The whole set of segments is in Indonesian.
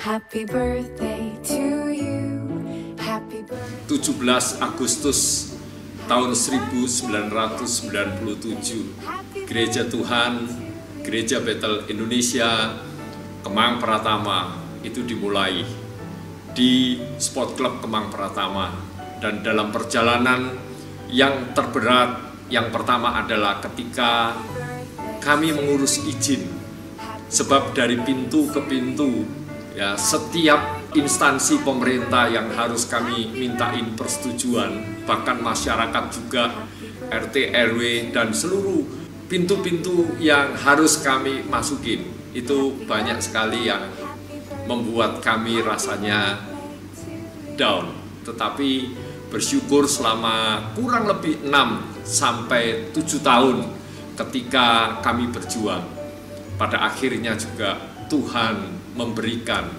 Happy birthday to you. Happy birthday. 17 Agustus tahun 1997, Gereja Tuhan, Gereja Betel Indonesia, Kemang Pratama itu dimulai di Sport Club Kemang Pratama. Dan dalam perjalanan yang terberat, yang pertama adalah ketika kami mengurus izin. Sebab dari pintu ke pintu, ya, setiap instansi pemerintah yang harus kami mintain persetujuan, bahkan masyarakat juga, RT, RW, dan seluruh pintu-pintu yang harus kami masukin. Itu banyak sekali yang membuat kami rasanya down. Tetapi bersyukur selama kurang lebih 6-7 tahun ketika kami berjuang, pada akhirnya juga Tuhan memberikan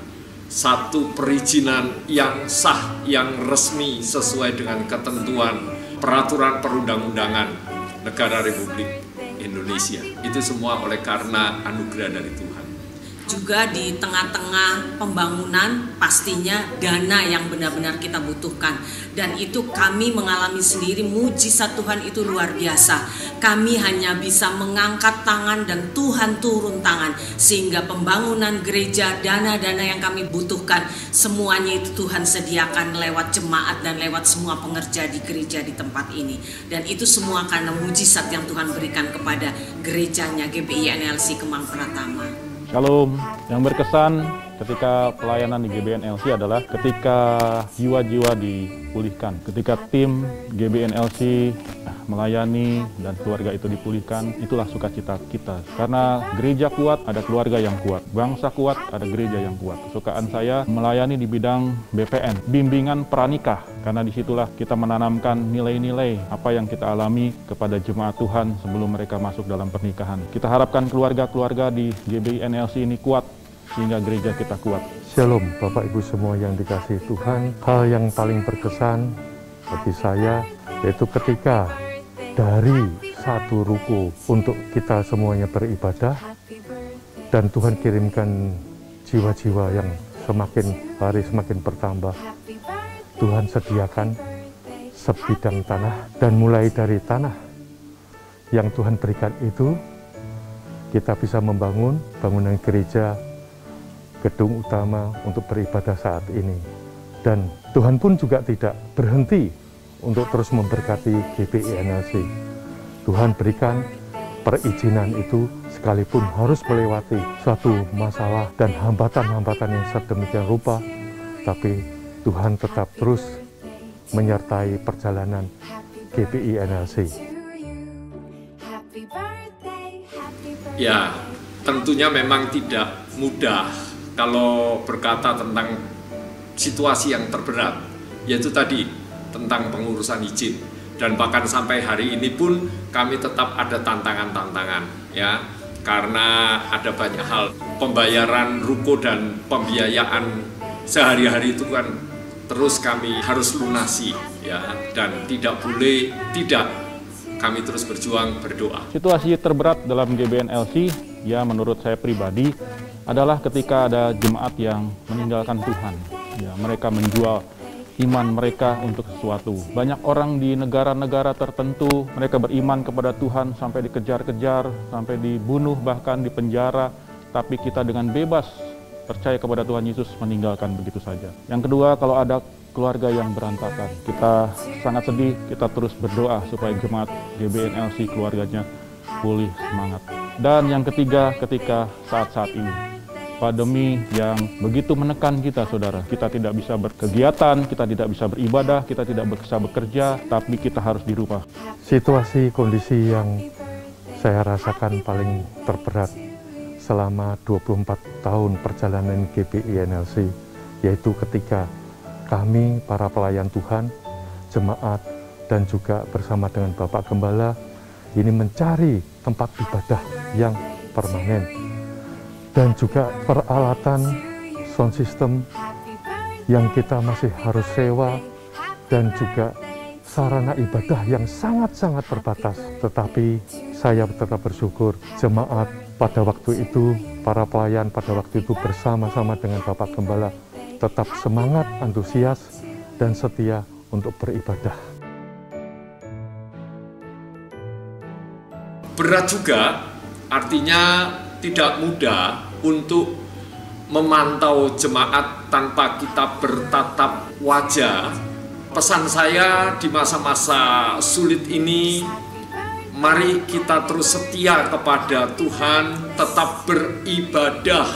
satu perizinan yang sah, yang resmi sesuai dengan ketentuan peraturan perundang-undangan negara Republik Indonesia. Itu semua oleh karena anugerah dari Tuhan. Juga di tengah-tengah pembangunan pastinya dana yang benar-benar kita butuhkan. Dan itu kami mengalami sendiri, mujizat Tuhan itu luar biasa. Kami hanya bisa mengangkat tangan dan Tuhan turun tangan. Sehingga pembangunan gereja, dana-dana yang kami butuhkan, semuanya itu Tuhan sediakan lewat jemaat dan lewat semua pengerja di gereja di tempat ini. Dan itu semua karena mujizat yang Tuhan berikan kepada gerejanya GBI NLC Kemang Pratama. Shalom, yang berkesan ketika pelayanan di GBNLC adalah ketika jiwa-jiwa dipulihkan, ketika tim GBNLC melayani dan keluarga itu dipulihkan, itulah sukacita kita. Karena gereja kuat, ada keluarga yang kuat. Bangsa kuat, ada gereja yang kuat. Kesukaan saya melayani di bidang BPN, bimbingan pranikah. Karena disitulah kita menanamkan nilai-nilai apa yang kita alami kepada jemaat Tuhan sebelum mereka masuk dalam pernikahan. Kita harapkan keluarga-keluarga di GBI NLC ini kuat, sehingga gereja kita kuat. Shalom Bapak Ibu semua yang dikasihi Tuhan. Hal yang paling berkesan bagi saya yaitu ketika dari satu ruko untuk kita semuanya beribadah, dan Tuhan kirimkan jiwa-jiwa yang semakin hari semakin bertambah. Tuhan sediakan sebidang tanah, dan mulai dari tanah yang Tuhan berikan itu kita bisa membangun bangunan gereja, gedung utama untuk beribadah saat ini. Dan Tuhan pun juga tidak berhenti untuk terus memberkati GBI NLC. Tuhan berikan perizinan itu sekalipun harus melewati suatu masalah dan hambatan-hambatan yang sedemikian rupa, tapi Tuhan tetap terus menyertai perjalanan GBI NLC. Ya, tentunya memang tidak mudah kalau berkata tentang situasi yang terberat, yaitu tadi tentang pengurusan izin. Dan bahkan sampai hari ini pun kami tetap ada tantangan-tantangan, ya, karena ada banyak hal, pembayaran ruko dan pembiayaan sehari-hari itu kan terus kami harus lunasi, ya, dan tidak boleh tidak, kami terus berjuang, berdoa. Situasi terberat dalam GBNLC, ya menurut saya pribadi, adalah ketika ada jemaat yang meninggalkan Tuhan. Ya, mereka menjual iman mereka untuk sesuatu. Banyak orang di negara-negara tertentu, mereka beriman kepada Tuhan sampai dikejar-kejar, sampai dibunuh, bahkan dipenjara. Tapi kita dengan bebas percaya kepada Tuhan Yesus meninggalkan begitu saja. Yang kedua, kalau ada keluarga yang berantakan, kita sangat sedih, kita terus berdoa supaya jemaat GBNLC keluarganya pulih semangat. Dan yang ketiga, ketika saat-saat ini, pandemi yang begitu menekan kita, saudara. Kita tidak bisa berkegiatan, kita tidak bisa beribadah, kita tidak bisa bekerja, tapi kita harus di rumah. Situasi kondisi yang saya rasakan paling terberat selama 24 tahun perjalanan GBI NLC, yaitu ketika kami, para pelayan Tuhan, jemaat, dan juga bersama dengan Bapak Gembala, ini mencari tempat ibadah yang permanen. Dan juga peralatan sound system yang kita masih harus sewa, dan juga sarana ibadah yang sangat-sangat terbatas. Tetapi saya tetap bersyukur jemaat pada waktu itu para pelayan pada waktu itu bersama-sama dengan Bapak Gembala tetap semangat, antusias, dan setia untuk beribadah. Berat juga, artinya tidak mudah untuk memantau jemaat tanpa kita bertatap wajah. Pesan saya di masa-masa sulit ini, mari kita terus setia kepada Tuhan, tetap beribadah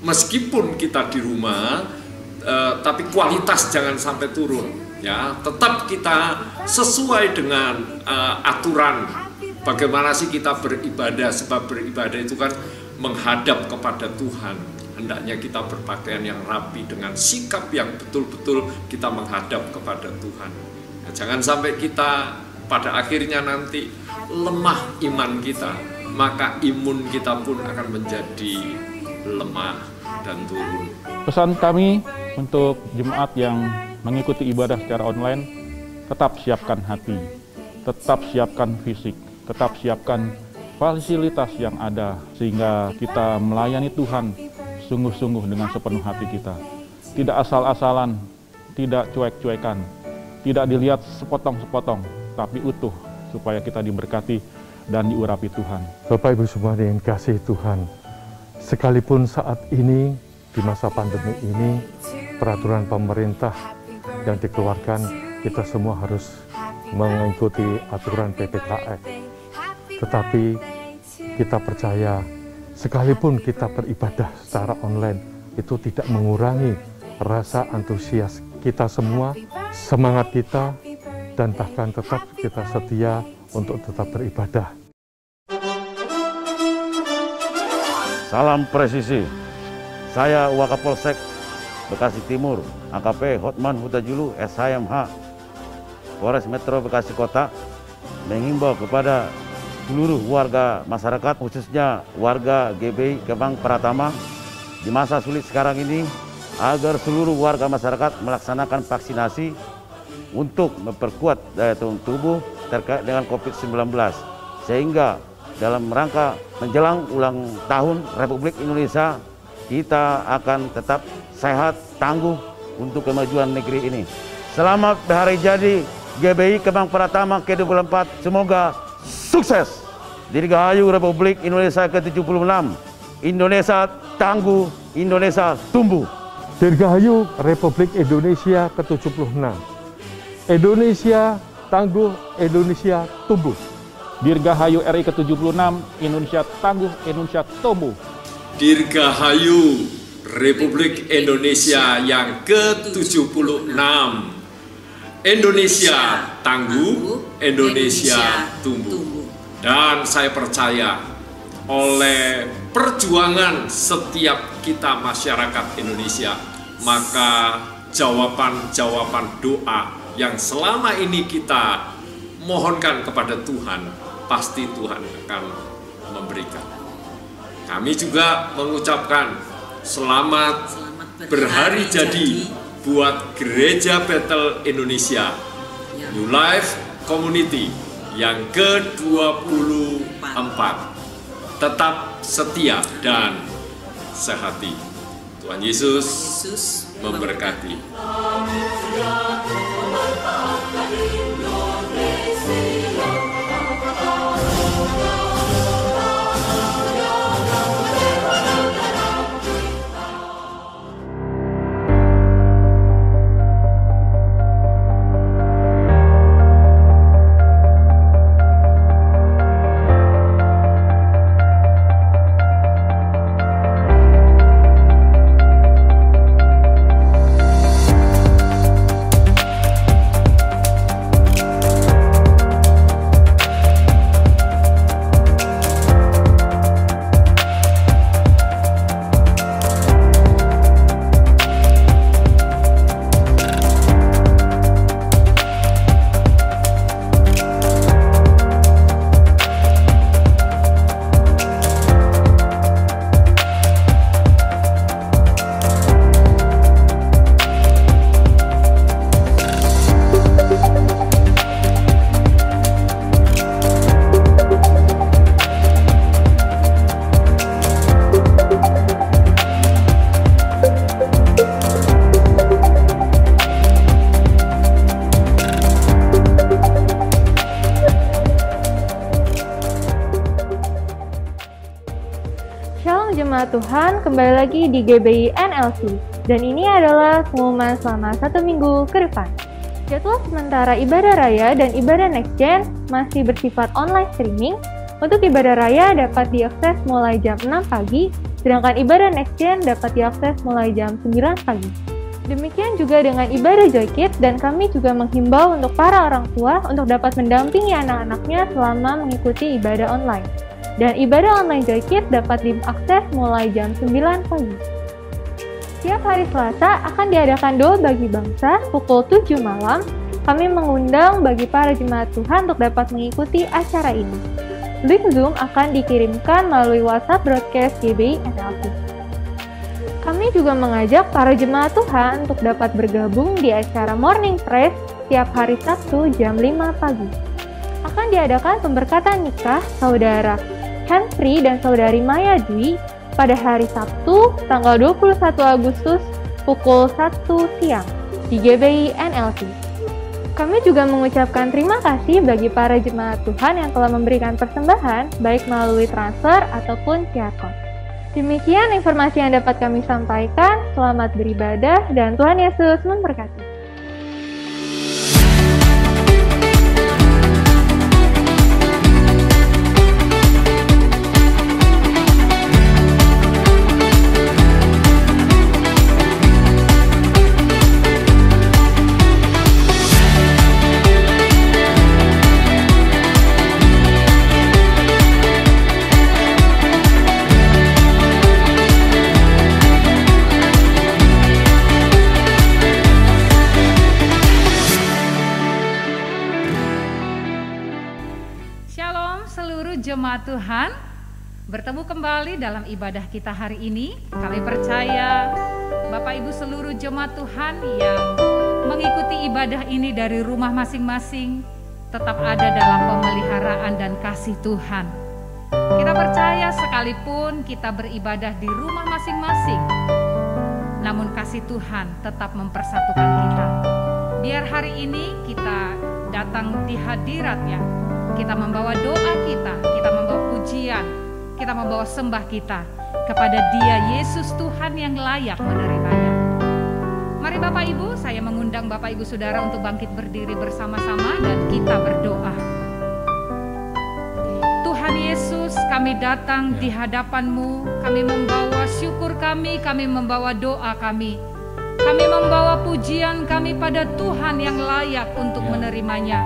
meskipun kita di rumah, tapi kualitas jangan sampai turun. Ya, tetap kita sesuai dengan aturan. Bagaimana sih kita beribadah? Sebab beribadah itu kan menghadap kepada Tuhan. Hendaknya kita berpakaian yang rapi dengan sikap yang betul-betul kita menghadap kepada Tuhan. Ya, jangan sampai kita pada akhirnya nanti lemah iman kita, maka imun kita pun akan menjadi lemah dan turun. Pesan kami untuk jemaat yang mengikuti ibadah secara online, tetap siapkan hati, tetap siapkan fisik, tetap siapkan fasilitas yang ada, sehingga kita melayani Tuhan sungguh-sungguh dengan sepenuh hati kita. Tidak asal-asalan, tidak cuek-cuekan, tidak dilihat sepotong-sepotong, tapi utuh, supaya kita diberkati dan diurapi Tuhan. Bapak Ibu semua yang kasih Tuhan, sekalipun saat ini, di masa pandemi ini, peraturan pemerintah yang dikeluarkan, kita semua harus mengikuti aturan PPKM. Tetapi kita percaya, sekalipun kita beribadah secara online, itu tidak mengurangi rasa antusias kita semua, semangat kita, dan bahkan tetap kita setia untuk tetap beribadah. Salam presisi. Saya Wakapolsek Bekasi Timur, AKP Hotman Hutajulu SHMH, Polres Metro Bekasi Kota, menghimbau kepada seluruh warga masyarakat, khususnya warga GBI Kemang Pratama, di masa sulit sekarang ini, agar seluruh warga masyarakat melaksanakan vaksinasi untuk memperkuat daya tahan tubuh terkait dengan COVID-19, sehingga dalam rangka menjelang ulang tahun Republik Indonesia, kita akan tetap sehat, tangguh untuk kemajuan negeri ini. Selamat hari jadi GBI Kemang Pratama ke-24, semoga sukses. Dirgahayu Republik Indonesia ke-76, Indonesia tangguh, Indonesia tumbuh. Dirgahayu Republik Indonesia ke-76, Indonesia tangguh, Indonesia tumbuh. Dirgahayu RI ke-76, Indonesia tangguh, Indonesia tumbuh. Dirgahayu Republik Indonesia yang ke-76, Indonesia tangguh, Indonesia tumbuh. Dan saya percaya oleh perjuangan setiap kita masyarakat Indonesia, maka jawaban-jawaban doa yang selama ini kita mohonkan kepada Tuhan, pasti Tuhan akan memberikan. Kami juga mengucapkan selamat berhari jadi buat Gereja Bethel Indonesia New Life Community yang ke-24. Tetap setia dan sehati. Tuhan Yesus memberkati. Jemaat Tuhan, kembali lagi di GBI NLC. Dan ini adalah pengumuman selama 1 minggu ke depan. Jadwal sementara ibadah raya dan ibadah next gen masih bersifat online streaming. Untuk ibadah raya dapat diakses mulai jam 6 pagi, sedangkan ibadah next gen dapat diakses mulai jam 9 pagi. Demikian juga dengan ibadah Joy Kids, dan kami juga menghimbau untuk para orang tua untuk dapat mendampingi anak-anaknya selama mengikuti ibadah online. Dan ibadah online Joy Kids dapat diakses mulai jam 9 pagi. Setiap hari Selasa akan diadakan doa bagi bangsa pukul 7 malam. Kami mengundang bagi para jemaat Tuhan untuk dapat mengikuti acara ini. Link Zoom akan dikirimkan melalui WhatsApp broadcast GBI NLC. Kami juga mengajak para jemaat Tuhan untuk dapat bergabung di acara Morning Praise setiap hari Sabtu jam 5 pagi. Akan diadakan pemberkatan nikah saudara Henry dan saudari Maya Dwi pada hari Sabtu tanggal 21 Agustus pukul 1 siang di GBI NLC. Kami juga mengucapkan terima kasih bagi para jemaat Tuhan yang telah memberikan persembahan baik melalui transfer ataupun QR code. Demikian informasi yang dapat kami sampaikan. Selamat beribadah dan Tuhan Yesus memberkati. Jemaat Tuhan, bertemu kembali dalam ibadah kita hari ini. Kami percaya Bapak Ibu seluruh jemaat Tuhan yang mengikuti ibadah ini dari rumah masing-masing tetap ada dalam pemeliharaan dan kasih Tuhan. Kita percaya sekalipun kita beribadah di rumah masing-masing, namun kasih Tuhan tetap mempersatukan kita. Biar hari ini kita datang di hadirat-Nya, kita membawa doa kita membawa pujian, kita membawa sembah kita kepada Dia Yesus Tuhan yang layak menerimanya. Mari Bapak Ibu, saya mengundang Bapak Ibu Saudara untuk bangkit berdiri bersama-sama dan kita berdoa. Tuhan Yesus, kami datang di hadapan-Mu, kami membawa syukur kami membawa doa kami membawa pujian kami pada Tuhan yang layak untuk menerimanya.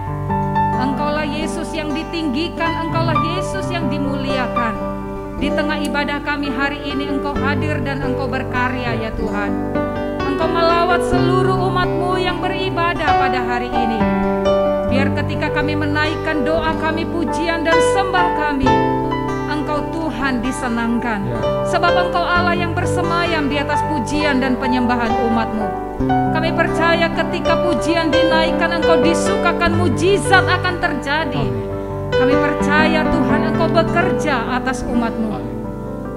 Engkaulah Yesus yang ditinggikan, Engkaulah Yesus yang dimuliakan. Di tengah ibadah kami hari ini Engkau hadir dan Engkau berkarya ya Tuhan. Engkau melawat seluruh umat-Mu yang beribadah pada hari ini. Biar ketika kami menaikkan doa kami, pujian dan sembah kami, Engkau Tuhan disenangkan. Sebab Engkau Allah yang bersemayam di atas pujian dan penyembahan umat-Mu. Kami percaya ketika pujian dinaikkan, Engkau disukakan, mujizat akan terjadi. Kami percaya Tuhan Engkau bekerja atas umat-Mu.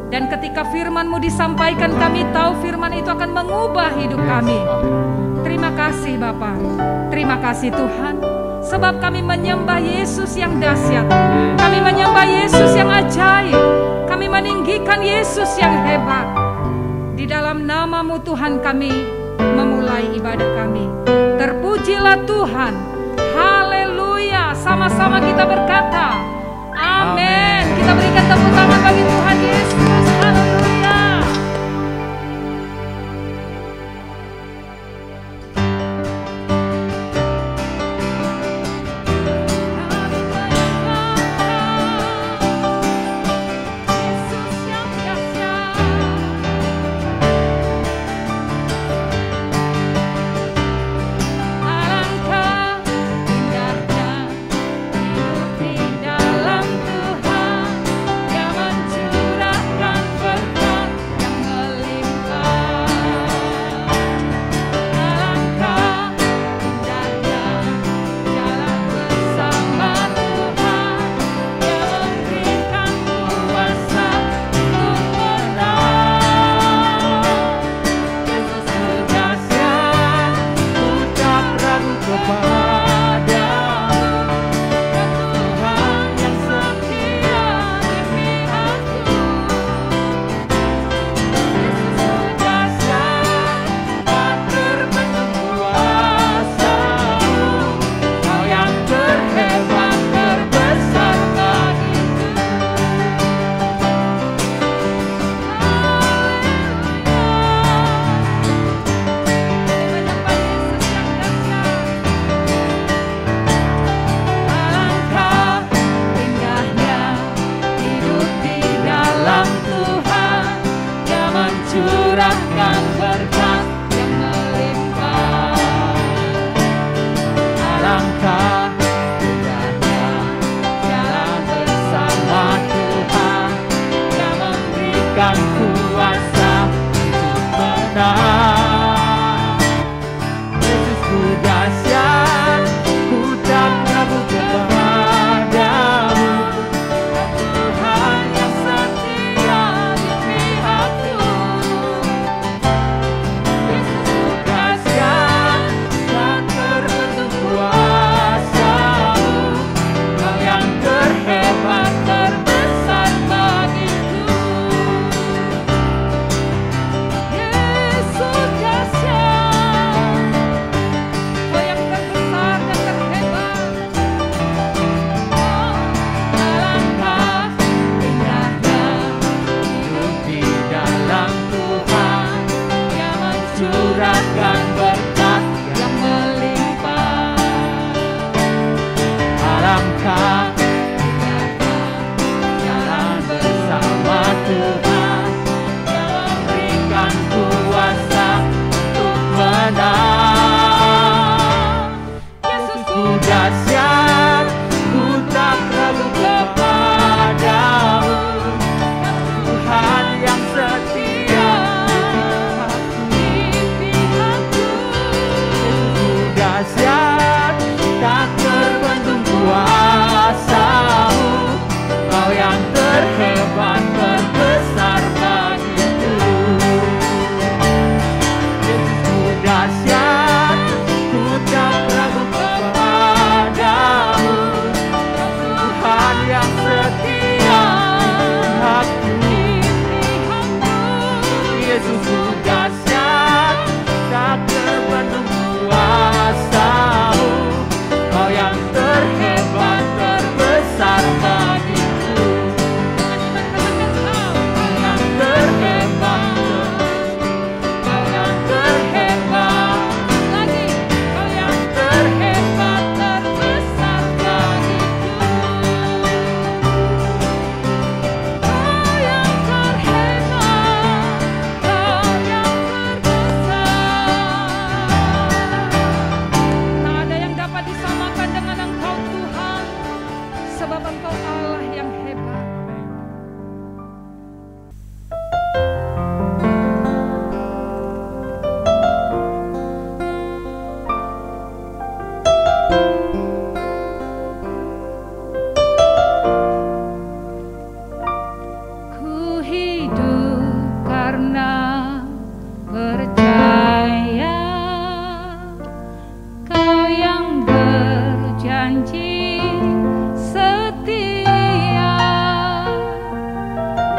Dan ketika firman-Mu disampaikan, kami tahu firman itu akan mengubah hidup kami. Terima kasih Bapa, terima kasih Tuhan. Sebab kami menyembah Yesus yang dahsyat, kami menyembah Yesus yang ajaib, kami meninggikan Yesus yang hebat. Di dalam nama-Mu Tuhan kami memulai ibadah kami. Terpujilah Tuhan. Haleluya. Sama-sama kita berkata amin. Kita berikan tepuk tangan bagi Tuhan Yesus. Haleluya. Dalam Tuhan yang mencurah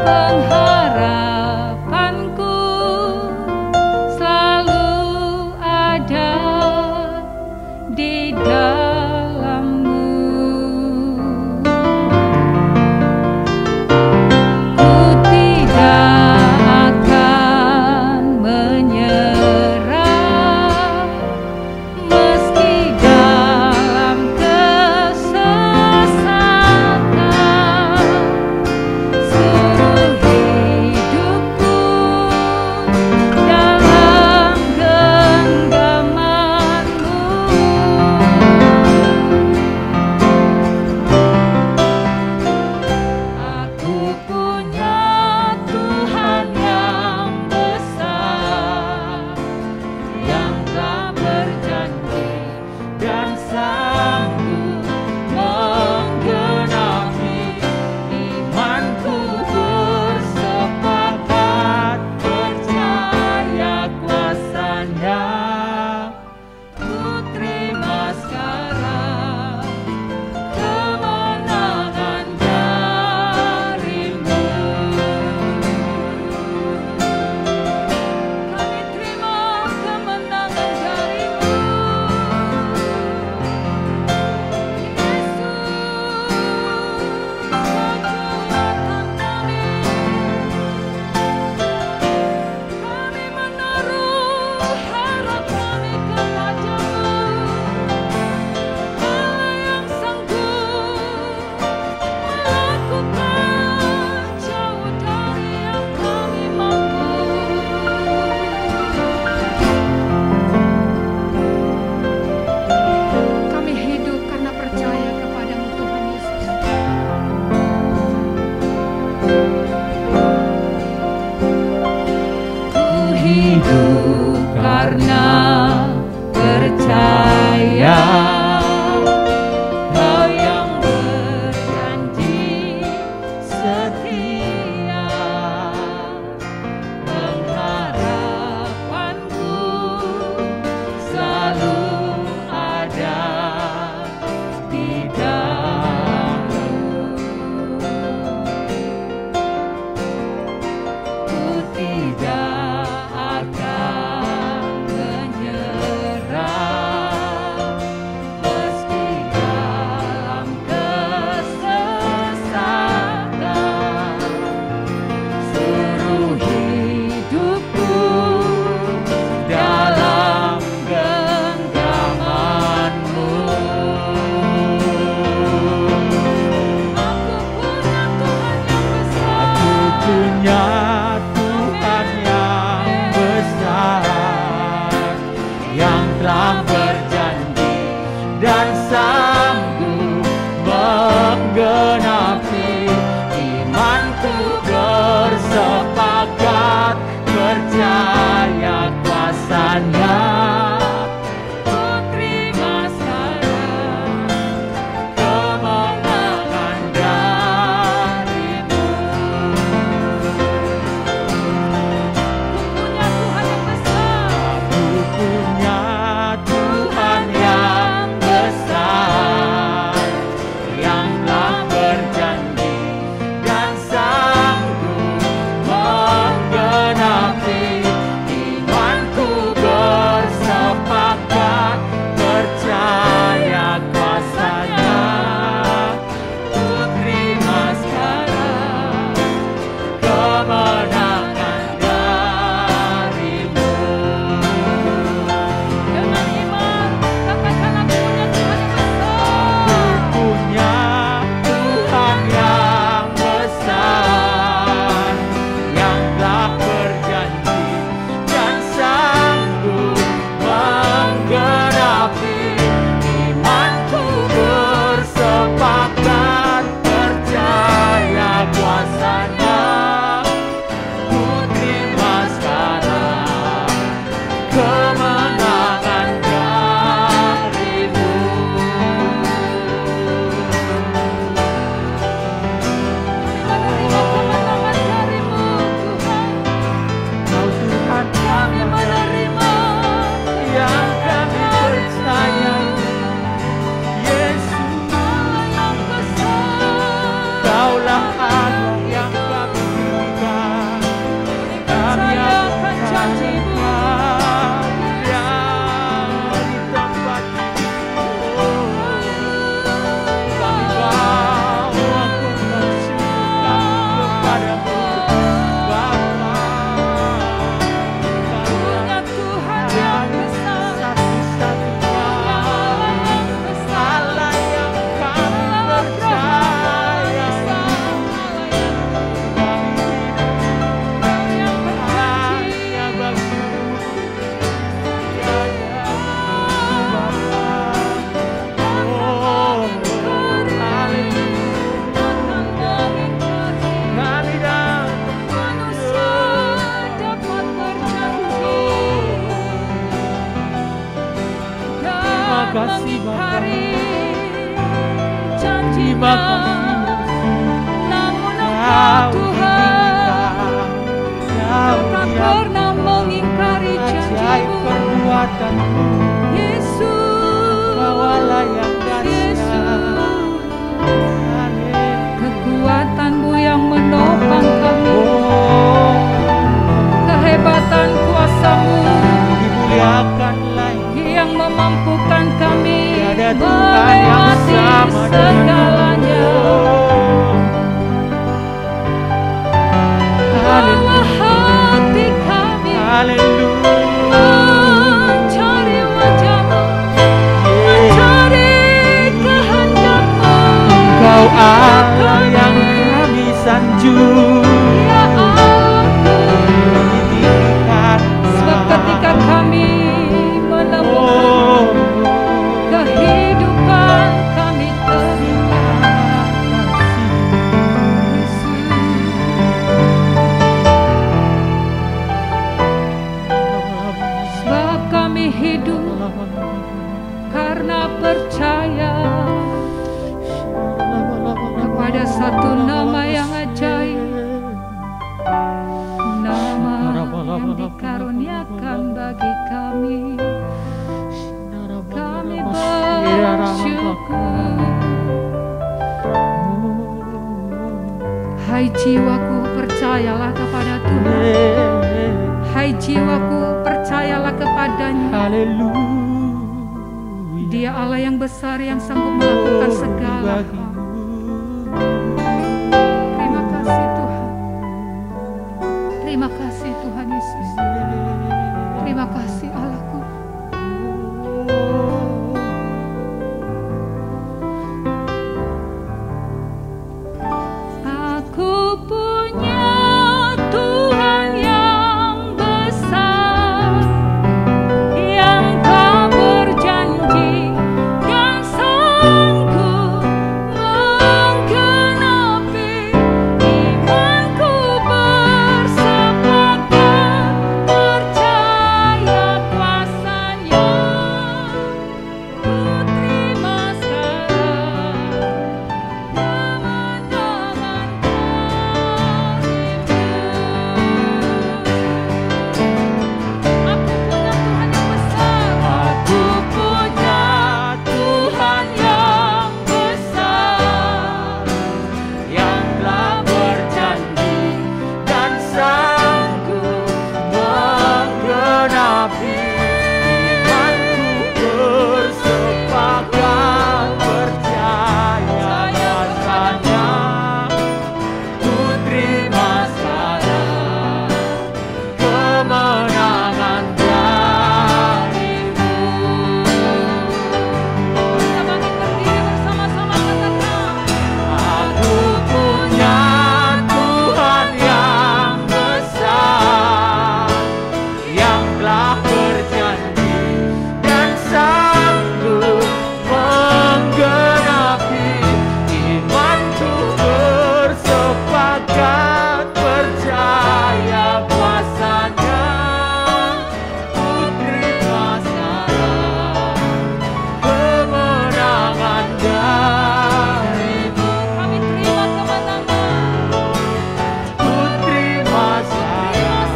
pengharapanku selalu ada di dalam-Mu. Ku tidak akan menyerah meski dalam kesesatan. Seluruh hidupku dalam genggaman-Mu. Aku punya Tuhan yang besar, yang telah berjanji dan sanggup menggenapi imanku. Bersepakat percaya kuasa-Nya. Ku terima sekarang kemenangan dari-Mu. Kami terima kemenangan dari-Mu. Yesus, kekuatan kami. Kami menaruh harap kami kepada-Mu, Allah yang sanggup melakukan jauh dari yang kami mampu. Kami hidup karena percaya kepada-Mu, Tuhan Yesus. Ku hidup karena percaya Kau yang berjanji setia. Pengharapanku selalu ada di dalam-Mu. Ku tidak akan menyerah meski dalam kesesatan. Seluruh hidupku dalam genggaman-Mu. Aku punya Tuhan yang besar, yang telah berjanji dan sanggup menggenapi imanku. Bersepakat percaya kuasa-Nya. Ku terima sekarang kemenangan dari-Mu. Ku punya Tuhan yang besar. mengingkari janji-Nya, namun Engkau Tuhan tak pernah mengingkari janji-Mu. Yesus, kekuatan-Mu yang menopang kami, kehebatan kuasa-Mu yang memampukan kami melewati segalanya. Bawa hati kami mencari wajah-Mu, mencari kehendak-Mu. Engkau Allah yang kami sanjung, ya Allahku. Sebab ketika kami menemukan kehidupan kami telah Yesus. Sebab kami hidup karena percaya kepada satu nama yang ajaib, nama yang dikaruniakan bagi kami. Kami bersyukur. Hai jiwaku, percayalah kepada Tuhan. Hai jiwaku, percayalah kepadanya. Dia Allah yang besar, yang sanggup melakukan segala hal. Terima kasih Tuhan. Terima kasih Tuhan Yesus. Terima kasih Allahku. Aku punya Tuhan yang besar, yang telah berjanji dan sanggup menggenapi imanku. Bersepakat percaya kuasa-Nya, ku terima sekarang kemenangan Aku punya Tuhan yang besar, yang telah berjanji dan sanggup menggenapi imanku. Bersepakat percaya kuasa-Nya, ku terima sekarang kemenangan darimu. Kita bangkit berdiri bersama-sama, katakan, aku punya Tuhan yang besar, yang telah berjanji dan sanggup menggenapi imanku. Bersepakat percaya kuasa-Nya, ku terima sekarang kemenangan darimu. Kami terima kemenangan. Ku terima sekarang,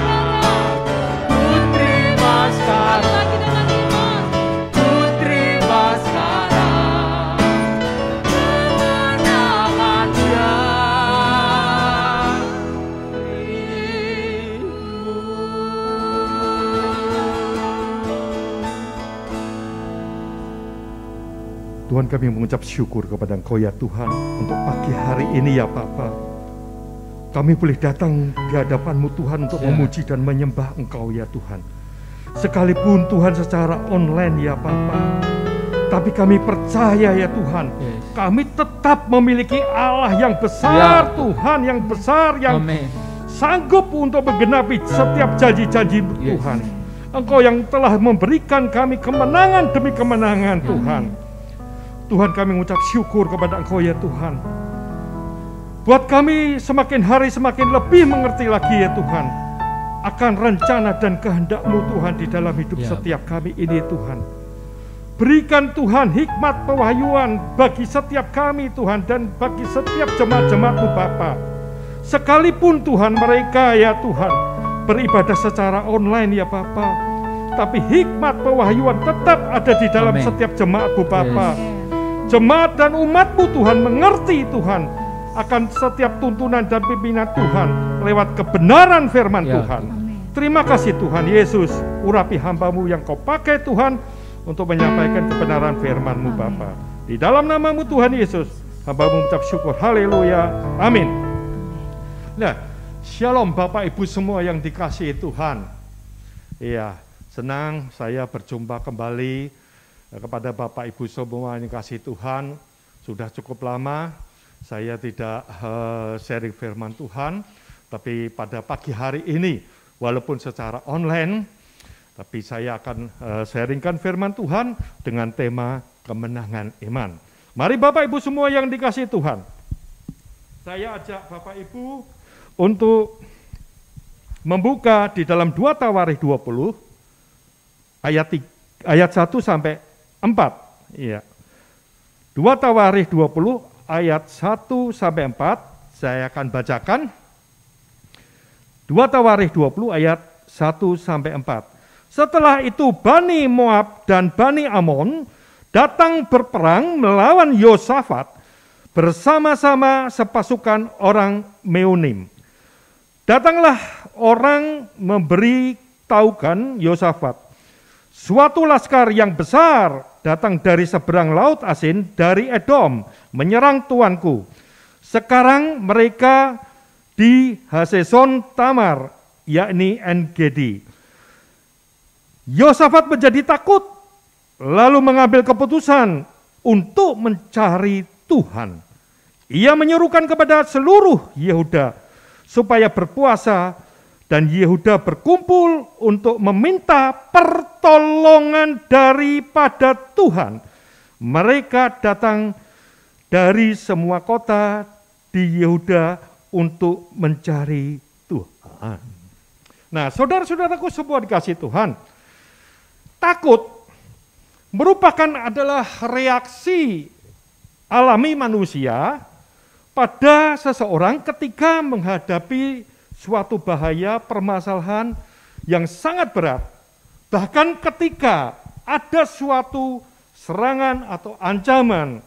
ku terima sekarang. Lagi dengan iman, ku terima sekarang kemenangan Tuhan, kami mengucap syukur kepada Engkau ya Tuhan, untuk pagi hari ini ya Bapa. Kami boleh datang di hadapan-Mu Tuhan untuk memuji dan menyembah Engkau ya Tuhan. Sekalipun Tuhan secara online ya Bapa, tapi kami percaya ya Tuhan, kami tetap memiliki Allah yang besar, Tuhan yang besar, yang sanggup untuk menggenapi setiap janji-janji Tuhan. Engkau yang telah memberikan kami kemenangan demi kemenangan Tuhan. Tuhan, kami mengucap syukur kepada Engkau ya Tuhan. Buat kami semakin hari semakin lebih mengerti lagi ya Tuhan akan rencana dan kehendak-Mu Tuhan di dalam hidup setiap kami ini Tuhan. berikan Tuhan hikmat pewahyuan bagi setiap kami Tuhan, dan bagi setiap jemaat-jemaat-Mu Bapa. Sekalipun Tuhan mereka ya Tuhan beribadah secara online ya Bapa, tapi hikmat pewahyuan tetap ada di dalam setiap jemaat-Mu Bapa. Jemaat dan umat-Mu Tuhan mengerti Tuhan akan setiap tuntunan dan pimpinan Tuhan lewat kebenaran firman Tuhan. Terima kasih Tuhan Yesus, urapi hamba-Mu yang Kau pakai Tuhan untuk menyampaikan kebenaran firman-Mu Bapa. Di dalam nama-Mu Tuhan Yesus, hamba-Mu mengucap syukur. Haleluya. Amin. Nah, shalom Bapak Ibu semua yang dikasihi Tuhan. Iya, senang saya berjumpa kembali kepada Bapak Ibu semua yang dikasihi Tuhan. Sudah cukup lama saya tidak sharing firman Tuhan, tapi pada pagi hari ini, walaupun secara online, tapi saya akan sharingkan firman Tuhan dengan tema kemenangan iman. Mari Bapak Ibu semua yang dikasihi Tuhan, saya ajak Bapak Ibu untuk membuka di dalam 2 Tawarikh 20 ayat 1 sampai 4. Iya. 2 Tawarikh 20 ayat 1 sampai 4 saya akan bacakan. 2 Tawarikh 20 ayat 1 sampai 4. Setelah itu Bani Moab dan Bani Amon datang berperang melawan Yosafat bersama-sama sepasukan orang Meunim. Datanglah orang memberitahukan Yosafat, suatu laskar yang besar datang dari seberang laut asin dari Edom menyerang tuanku. Sekarang mereka di Haseson Tamar, yakni En-Gedi. Yosafat menjadi takut, lalu mengambil keputusan untuk mencari Tuhan. Ia menyerukan kepada seluruh Yehuda supaya berpuasa, dan Yehuda berkumpul untuk meminta pertolongan daripada Tuhan. Mereka datang dari semua kota di Yehuda untuk mencari Tuhan. Nah, saudara-saudaraku semua dikasih Tuhan, takut merupakan adalah reaksi alami manusia pada seseorang ketika menghadapi suatu bahaya, permasalahan yang sangat berat. Bahkan ketika ada suatu serangan atau ancaman.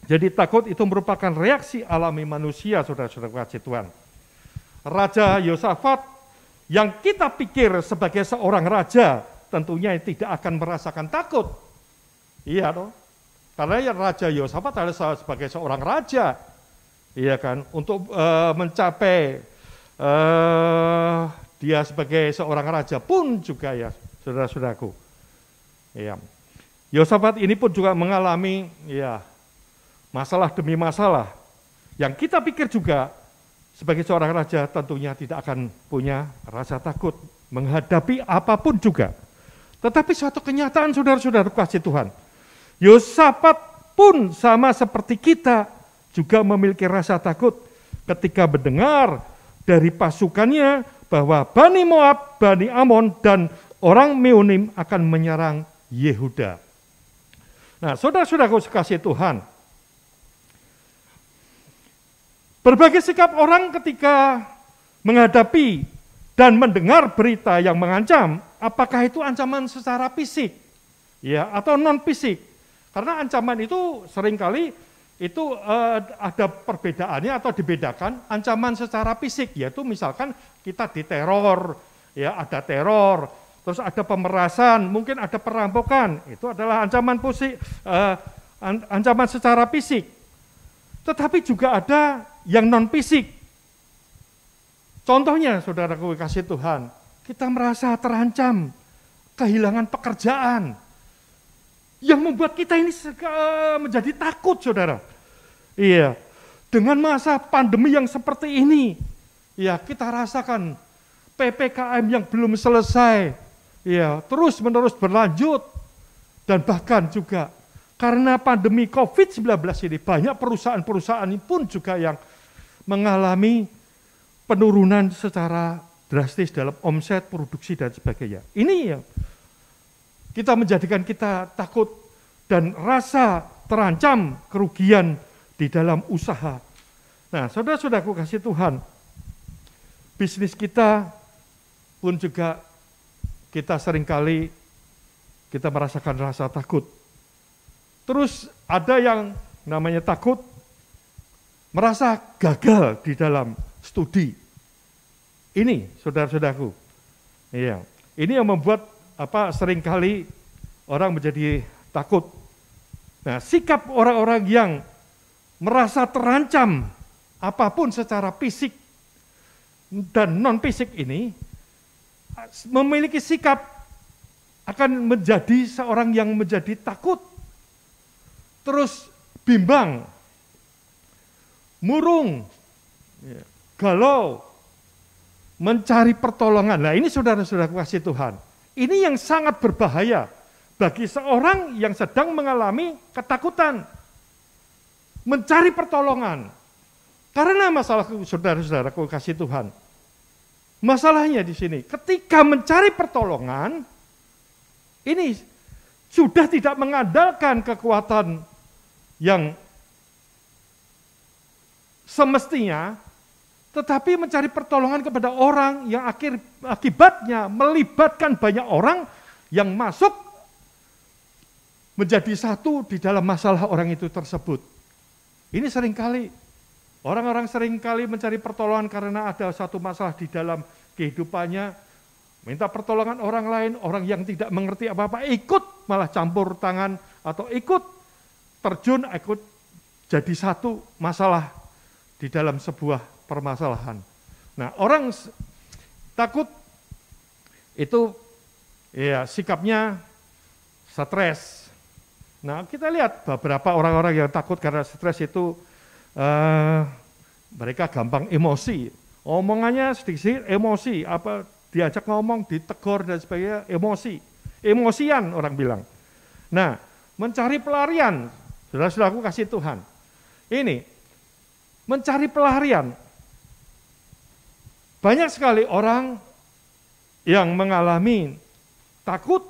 Jadi takut itu merupakan reaksi alami manusia, saudara-saudara kasih Tuhan. Raja Yosafat yang kita pikir sebagai seorang raja tentunya tidak akan merasakan takut. Iya toh? Karena ya Raja Yosafat adalah sebagai seorang raja. Iya kan, untuk mencapai dia sebagai seorang raja pun juga ya, saudara-saudaraku. Iya. Yosafat ini pun juga mengalami ya masalah demi masalah yang kita pikir juga sebagai seorang raja tentunya tidak akan punya rasa takut menghadapi apapun juga. Tetapi suatu kenyataan saudara-saudara kasih Tuhan, Yosafat pun sama seperti kita juga memiliki rasa takut ketika mendengar dari pasukannya bahwa Bani Moab, Bani Amon, dan orang Meunim akan menyerang Yehuda. Nah, saudara-saudaraku sekasih Tuhan, berbagai sikap orang ketika menghadapi dan mendengar berita yang mengancam, apakah itu ancaman secara fisik ya atau non fisik? Karena ancaman itu seringkali itu ada perbedaannya atau dibedakan. Ancaman secara fisik yaitu misalkan kita diteror, ya ada teror, terus ada pemerasan, mungkin ada perampokan, itu adalah ancaman ancaman secara fisik. Tetapi juga ada yang non fisik. Contohnya, saudaraku kasih Tuhan, kita merasa terancam, kehilangan pekerjaan, yang membuat kita ini menjadi takut, saudara. Iya, dengan masa pandemi yang seperti ini, ya kita rasakan PPKM yang belum selesai, ya terus-menerus berlanjut, dan bahkan juga karena pandemi COVID-19 ini banyak perusahaan-perusahaan pun juga yang mengalami penurunan secara drastis dalam omset, produksi dan sebagainya. Ini yang kita menjadikan kita takut dan rasa terancam kerugian di dalam usaha. Nah, saudara-saudaraku kasih Tuhan, bisnis kita pun juga kita seringkali kita merasakan rasa takut. Terus ada yang namanya takut merasa gagal di dalam studi. Ini saudara-saudaraku. Iya, ini yang membuat seringkali orang menjadi takut. Nah, sikap orang-orang yang merasa terancam apapun secara fisik dan non-fisik ini memiliki sikap akan menjadi seorang yang menjadi takut, terus bimbang, murung, galau, mencari pertolongan. Nah, ini saudara-saudaraku kasih Tuhan. Ini yang sangat berbahaya bagi seorang yang sedang mengalami ketakutan. Mencari pertolongan. Karena masalah saudara-saudaraku kasih Tuhan. Masalahnya di sini, ketika mencari pertolongan, ini sudah tidak mengandalkan kekuatan yang semestinya, tetapi mencari pertolongan kepada orang yang akibatnya melibatkan banyak orang yang masuk menjadi satu di dalam masalah orang itu tersebut. Ini seringkali, orang-orang seringkali mencari pertolongan karena ada satu masalah di dalam kehidupannya, minta pertolongan orang lain, orang yang tidak mengerti apa-apa, ikut malah campur tangan atau ikut terjun, ikut jadi satu masalah di dalam sebuah permasalahan. Nah, orang takut itu ya sikapnya stres. Nah, kita lihat beberapa orang-orang yang takut karena stres itu mereka gampang emosi. Omongannya sedikit emosi, diajak ngomong, ditegur dan sebagainya, emosi. Emosian orang bilang. Nah, mencari pelarian, saudara-saudaraku kasih Tuhan. Ini, mencari pelarian. Banyak sekali orang yang mengalami takut,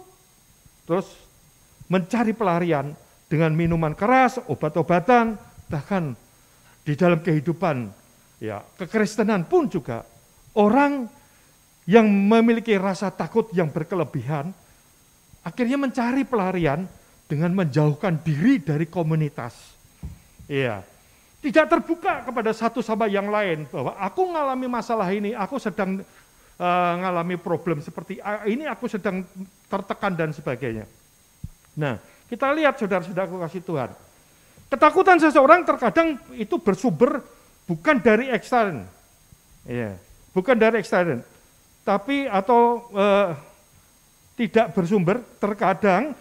terus mencari pelarian dengan minuman keras, obat-obatan, bahkan di dalam kehidupan ya kekristenan pun juga orang yang memiliki rasa takut yang berkelebihan akhirnya mencari pelarian dengan menjauhkan diri dari komunitas. Iya. Tidak terbuka kepada satu sama yang lain bahwa aku mengalami masalah ini, aku sedang mengalami problem seperti ini, aku sedang tertekan dan sebagainya. Nah, kita lihat saudara-saudaraku kasih Tuhan. Ketakutan seseorang terkadang itu bersumber bukan dari ekstern. Ya, bukan dari ekstern. Tapi atau tidak bersumber, terkadang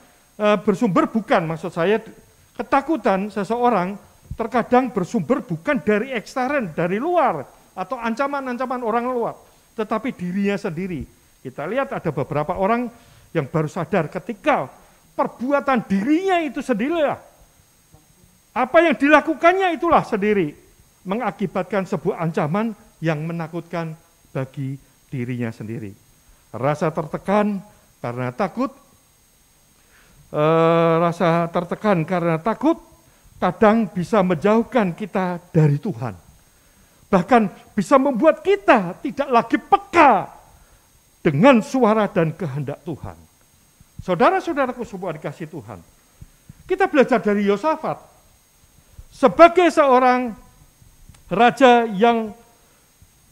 bersumber bukan, maksud saya ketakutan seseorang terkadang bersumber bukan dari ekstern, dari luar atau ancaman-ancaman orang luar, tetapi dirinya sendiri. Kita lihat ada beberapa orang yang baru sadar ketika perbuatan dirinya itu sendirilah. Apa yang dilakukannya itulah sendiri mengakibatkan sebuah ancaman yang menakutkan bagi dirinya sendiri. Rasa tertekan karena takut, kadang bisa menjauhkan kita dari Tuhan. Bahkan bisa membuat kita tidak lagi peka dengan suara dan kehendak Tuhan. Saudara-saudaraku semua dikasih Tuhan, kita belajar dari Yosafat. Sebagai seorang raja yang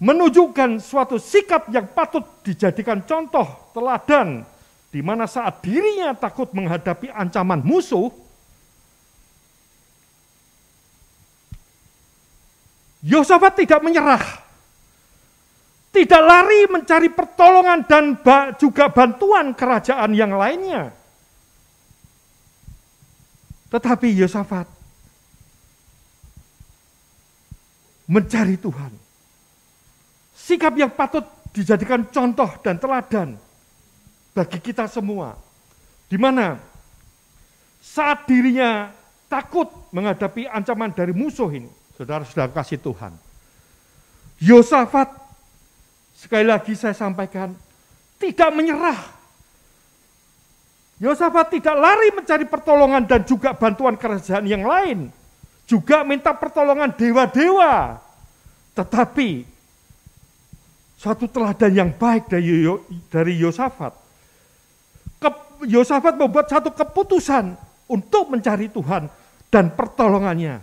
menunjukkan suatu sikap yang patut dijadikan contoh teladan, di mana saat dirinya takut menghadapi ancaman musuh, Yosafat tidak menyerah, tidak lari mencari pertolongan dan juga bantuan kerajaan yang lainnya. Tetapi Yosafat mencari Tuhan. Sikap yang patut dijadikan contoh dan teladan bagi kita semua. Di mana saat dirinya takut menghadapi ancaman dari musuh ini, saudara-saudara kasih Tuhan, Yosafat, sekali lagi saya sampaikan, tidak menyerah. Yosafat tidak lari mencari pertolongan dan juga bantuan kerajaan yang lain. Juga minta pertolongan dewa-dewa. Tetapi suatu teladan yang baik dari Yosafat. Yosafat membuat satu keputusan untuk mencari Tuhan dan pertolongannya.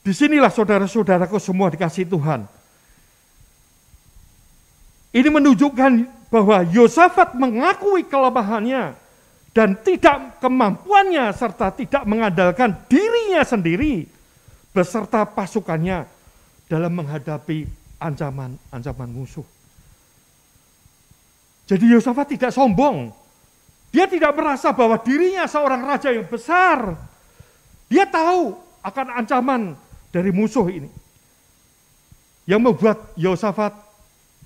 Disinilah saudara-saudaraku semua dikasihi Tuhan. Ini menunjukkan bahwa Yosafat mengakui kelemahannya dan tidak kemampuannya serta tidak mengandalkan dirinya sendiri beserta pasukannya dalam menghadapi ancaman musuh. Jadi Yosafat tidak sombong. Dia tidak merasa bahwa dirinya seorang raja yang besar. Dia tahu akan ancaman dari musuh ini. Yang membuat Yosafat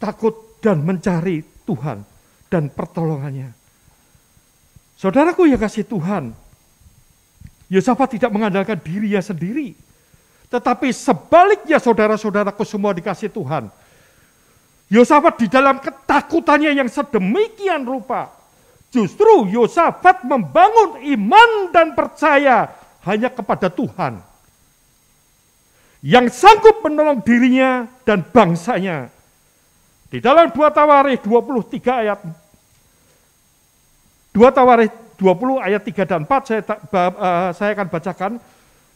takut dan mencari Tuhan dan pertolongannya. Saudaraku yang kasih Tuhan, Yosafat tidak mengandalkan dirinya sendiri. Tetapi sebaliknya saudara-saudaraku semua dikasih Tuhan. Yosafat di dalam ketakutannya yang sedemikian rupa, justru Yosafat membangun iman dan percaya hanya kepada Tuhan. Yang sanggup menolong dirinya dan bangsanya. Di dalam 2 Tawarikh 23 ayat 2 Tawarikh 20 ayat 3 dan 4 saya akan bacakan.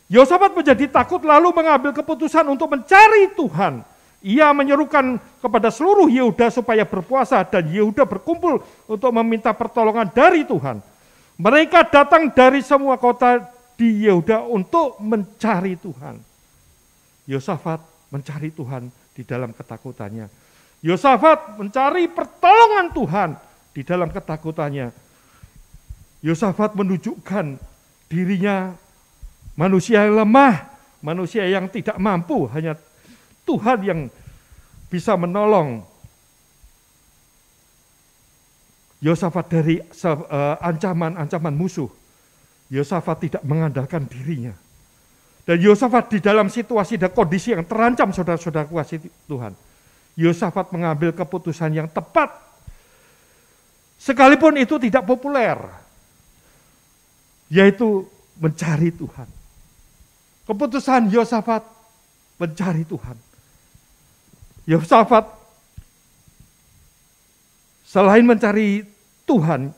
Yosafat menjadi takut lalu mengambil keputusan untuk mencari Tuhan. Ia menyerukan kepada seluruh Yehuda supaya berpuasa dan Yehuda berkumpul untuk meminta pertolongan dari Tuhan. Mereka datang dari semua kota di Yehuda untuk mencari Tuhan. Yosafat mencari Tuhan di dalam ketakutannya. Yosafat mencari pertolongan Tuhan di dalam ketakutannya. Yosafat menunjukkan dirinya manusia yang lemah, manusia yang tidak mampu, hanya Tuhan yang bisa menolong Yosafat dari ancaman-ancaman musuh. Yosafat tidak mengandalkan dirinya. Dan Yosafat di dalam situasi dan kondisi yang terancam, saudara-saudara kasih Tuhan. Yosafat mengambil keputusan yang tepat, sekalipun itu tidak populer, yaitu mencari Tuhan. Keputusan Yosafat mencari Tuhan. Yosafat selain mencari Tuhan,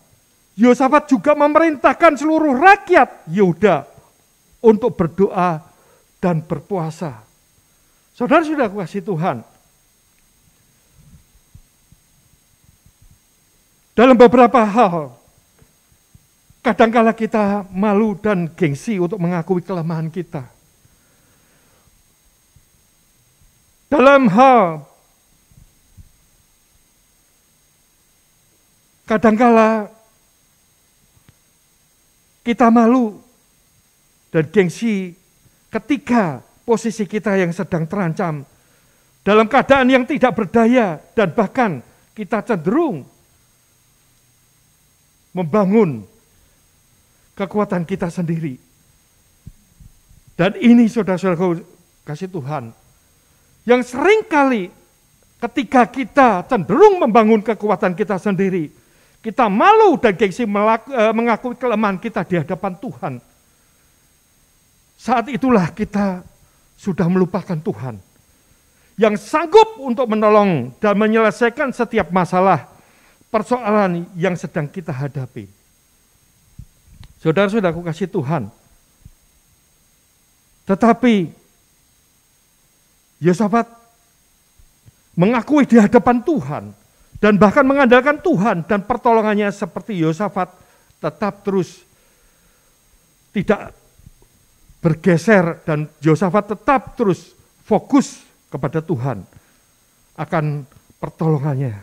Yosafat juga memerintahkan seluruh rakyat Yehuda untuk berdoa dan berpuasa. Saudara sudah kasih Tuhan. Dalam beberapa hal, kadangkala kita malu dan gengsi untuk mengakui kelemahan kita. Dalam hal kadangkala kita malu dan gengsi ketika posisi kita yang sedang terancam, dalam keadaan yang tidak berdaya, dan bahkan kita cenderung membangun kekuatan kita sendiri. Dan ini saudara-saudara kasih Tuhan, yang seringkali ketika kita cenderung membangun kekuatan kita sendiri, kita malu dan gengsi mengakui kelemahan kita di hadapan Tuhan. Saat itulah kita sudah melupakan Tuhan yang sanggup untuk menolong dan menyelesaikan setiap masalah persoalan yang sedang kita hadapi. Saudara-saudaraku kasih Tuhan. Tetapi Yosafat mengakui di hadapan Tuhan dan bahkan mengandalkan Tuhan dan pertolongannya, seperti Yosafat tetap terus tidak bergeser dan Yosafat tetap terus fokus kepada Tuhan akan pertolongannya.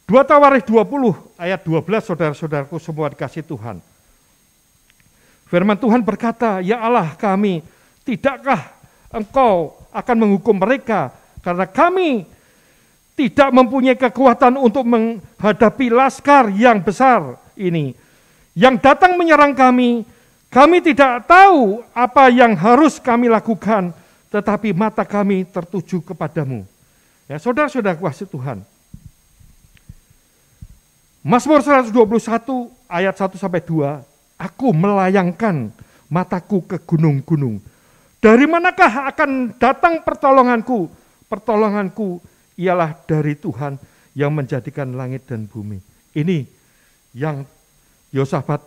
2 Tawarikh 20 ayat 12, saudara-saudaraku semua dikasih Tuhan. Firman Tuhan berkata, "Ya Allah kami, tidakkah Engkau akan menghukum mereka karena kami tidak mempunyai kekuatan untuk menghadapi laskar yang besar ini yang datang menyerang kami. Kami tidak tahu apa yang harus kami lakukan, tetapi mata kami tertuju kepadamu." Ya, saudara-saudara kasih Tuhan. Mazmur 121 ayat 1 sampai 2, aku melayangkan mataku ke gunung-gunung. Dari manakah akan datang pertolonganku? Pertolonganku ialah dari Tuhan yang menjadikan langit dan bumi. Ini yang Yosafat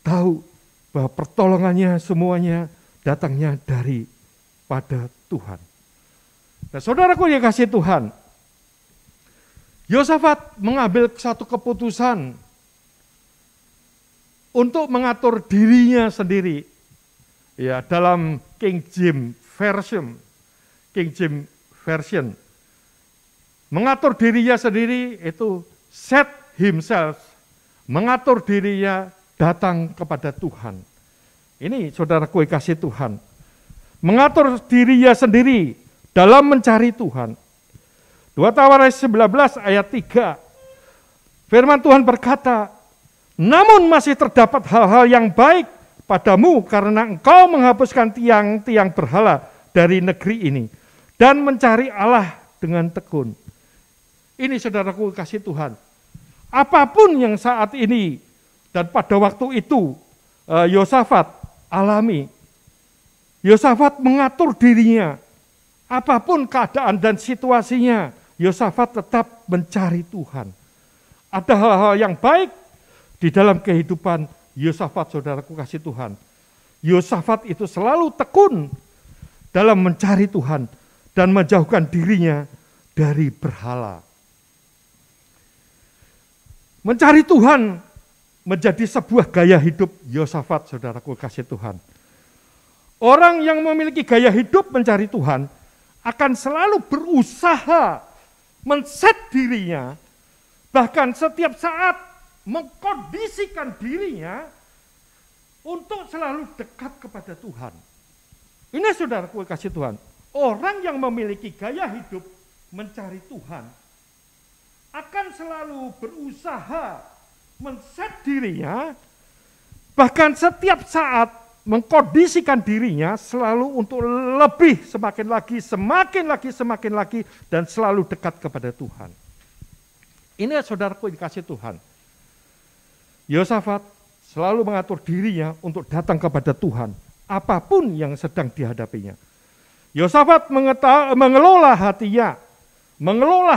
tahu, bahwa pertolongannya semuanya datangnya daripada Tuhan. Nah, saudaraku yang kasih Tuhan, Yosafat mengambil satu keputusan untuk mengatur dirinya sendiri. Ya, dalam King James Version, mengatur dirinya sendiri itu set himself, mengatur dirinya datang kepada Tuhan. Ini saudaraku yang kasih Tuhan, mengatur dirinya sendiri dalam mencari Tuhan. 2 Tawares 19 ayat 3, firman Tuhan berkata, namun masih terdapat hal-hal yang baik padamu karena engkau menghapuskan tiang-tiang berhala dari negeri ini dan mencari Allah dengan tekun. Ini saudaraku kasih Tuhan, apapun yang saat ini dan pada waktu itu Yosafat alami, Yosafat mengatur dirinya, apapun keadaan dan situasinya, Yosafat tetap mencari Tuhan. Ada hal-hal yang baik di dalam kehidupan Yosafat, saudaraku kasih Tuhan. Yosafat itu selalu tekun dalam mencari Tuhan dan menjauhkan dirinya dari berhala. Mencari Tuhan menjadi sebuah gaya hidup Yosafat, saudaraku kasih Tuhan. Orang yang memiliki gaya hidup mencari Tuhan akan selalu berusaha men-set dirinya, bahkan setiap saat mengkondisikan dirinya untuk selalu dekat kepada Tuhan. Ini saudaraku kasih Tuhan, orang yang memiliki gaya hidup mencari Tuhan akan selalu berusaha men-set dirinya, bahkan setiap saat mengkondisikan dirinya selalu untuk lebih, semakin lagi, dan selalu dekat kepada Tuhan. Ini saudaraku dikasih Tuhan. Yosafat selalu mengatur dirinya untuk datang kepada Tuhan, apapun yang sedang dihadapinya. Yosafat mengelola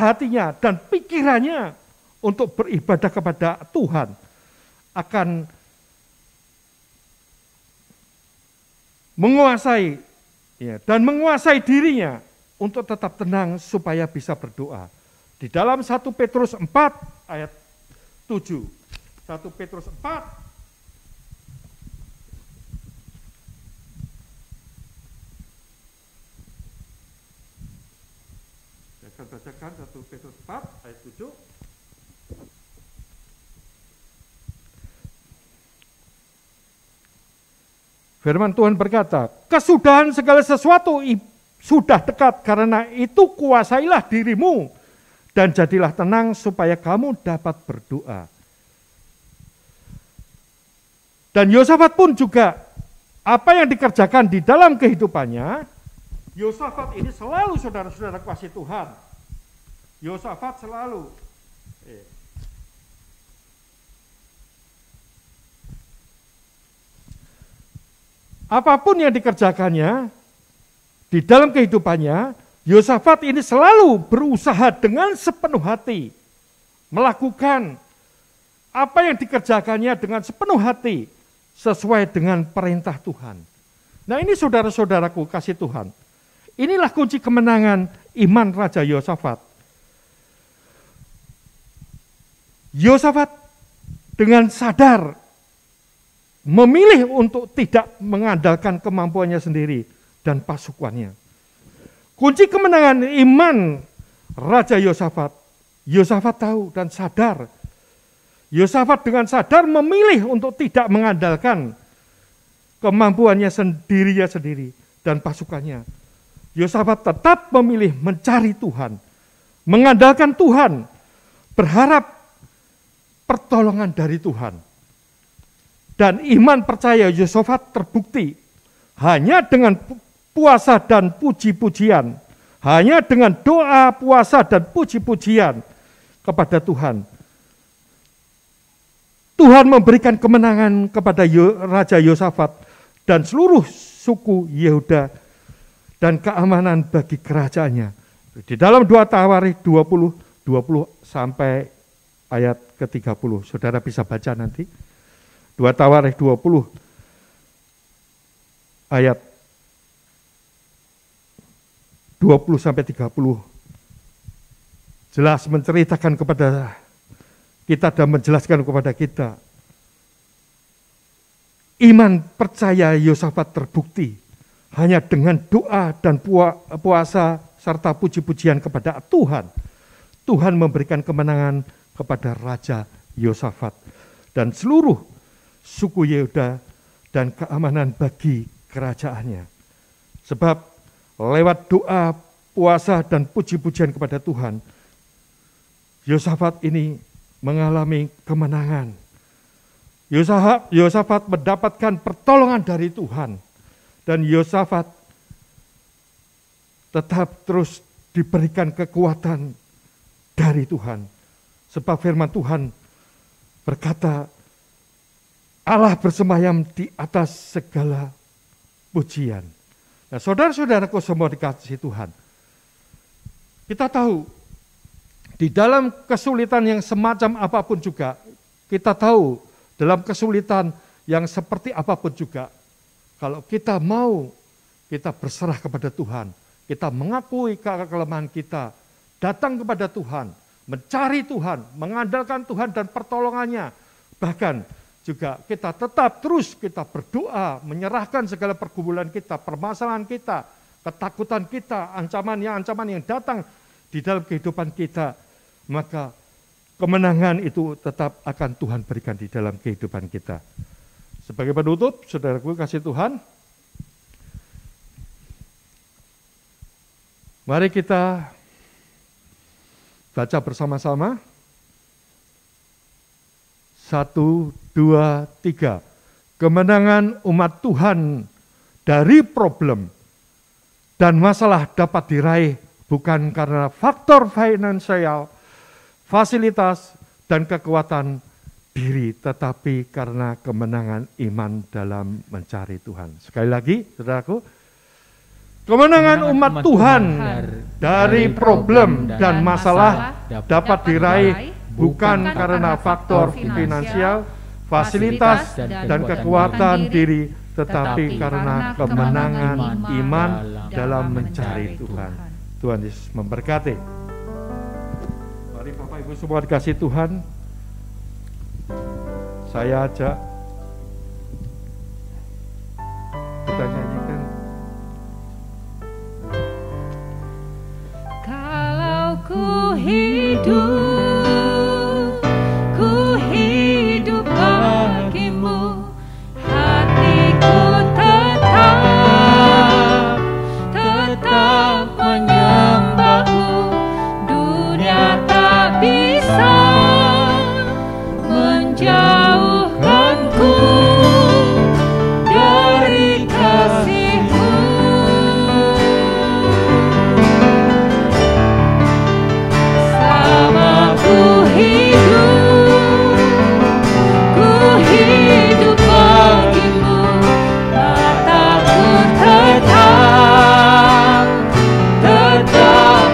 hatinya dan pikirannya untuk beribadah kepada Tuhan, akan menguasai dan menguasai dirinya untuk tetap tenang supaya bisa berdoa. Di dalam 1 Petrus 4 ayat 7. 1 Petrus 4 saya akan bacakan 1 Petrus 4 ayat 7. Firman Tuhan berkata, kesudahan segala sesuatu sudah dekat, karena itu kuasailah dirimu dan jadilah tenang supaya kamu dapat berdoa. Dan Yosafat pun juga, apa yang dikerjakan di dalam kehidupannya, Yosafat ini selalu, saudara-saudara kasih Tuhan, Yosafat selalu apapun yang dikerjakannya di dalam kehidupannya, Yosafat ini selalu berusaha dengan sepenuh hati melakukan apa yang dikerjakannya dengan sepenuh hati sesuai dengan perintah Tuhan. Nah, ini saudara-saudaraku kasih Tuhan, inilah kunci kemenangan iman Raja Yosafat. Yosafat dengan sadar memilih untuk tidak mengandalkan kemampuannya sendiri dan pasukannya. Kunci kemenangan iman Raja Yosafat, Yosafat tahu dan sadar. Yosafat dengan sadar memilih untuk tidak mengandalkan kemampuannya sendiri dan pasukannya. Yosafat tetap memilih mencari Tuhan, mengandalkan Tuhan, berharap pertolongan dari Tuhan. Dan iman percaya Yosafat terbukti hanya dengan puasa dan puji-pujian, hanya dengan doa, puasa, dan puji-pujian kepada Tuhan. Tuhan memberikan kemenangan kepada Raja Yosafat dan seluruh suku Yehuda dan keamanan bagi kerajaannya. Di dalam 2 Tawarikh 20 sampai ayat ke-30. Saudara bisa baca nanti. 2 Tawarikh 20 ayat 20 sampai 30. Jelas menceritakan kepada kita dan menjelaskan kepada kita. Iman percaya Yosafat terbukti hanya dengan doa dan puasa serta puji-pujian kepada Tuhan. Tuhan memberikan kemenangan kepada Raja Yosafat dan seluruh suku Yehuda dan keamanan bagi kerajaannya. Sebab lewat doa, puasa dan puji-pujian kepada Tuhan, Yosafat ini mengalami kemenangan. Yosafat mendapatkan pertolongan dari Tuhan. Dan Yosafat tetap terus diberikan kekuatan dari Tuhan. Sebab firman Tuhan berkata, Allah bersemayam di atas segala pujian. Nah, saudara-saudaraku semua dikasihi Tuhan. Kita tahu, di dalam kesulitan yang semacam apapun juga, kita tahu dalam kesulitan yang seperti apapun juga, kalau kita mau, kita berserah kepada Tuhan, kita mengakui kelemahan kita, datang kepada Tuhan, mencari Tuhan, mengandalkan Tuhan dan pertolongannya. Bahkan juga kita tetap terus kita berdoa, menyerahkan segala pergumulan kita, permasalahan kita, ketakutan kita, ancaman yang datang di dalam kehidupan kita. Maka kemenangan itu tetap akan Tuhan berikan di dalam kehidupan kita. Sebagai penutup, saudaraku kasih Tuhan, mari kita baca bersama-sama. 1, 2, 3. Kemenangan umat Tuhan dari problem dan masalah dapat diraih bukan karena faktor finansial, fasilitas, dan kekuatan diri, tetapi karena kemenangan iman dalam mencari Tuhan. Sekali lagi, saudaraku, kemenangan umat Tuhan dari problem dan masalah dapat diraih bukan karena faktor finansial, fasilitas, dan kekuatan diri, tetapi karena kemenangan iman dalam mencari Tuhan. Tuhan Yesus memberkati. Mari Bapak Ibu semua dikasih Tuhan, saya ajak kita nyanyikan. Kalau ku hidup bagimu, hatiku tetap menyembahmu. Dunia tak bisa menjauhkanku dari kasih-Mu. Selama ku hidup bagimu, mataku tetap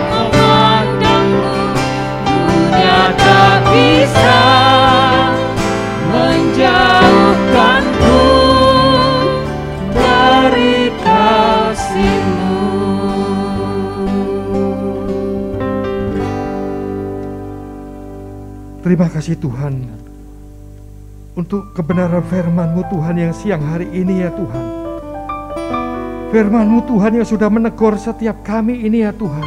memandangmu. Dunia tak bisa menjauhkanku dari kasih-Mu. Terima kasih Tuhan untuk kebenaran firman-Mu Tuhan yang siang hari ini ya Tuhan. Firman-Mu Tuhan yang sudah menegur setiap kami ini ya Tuhan.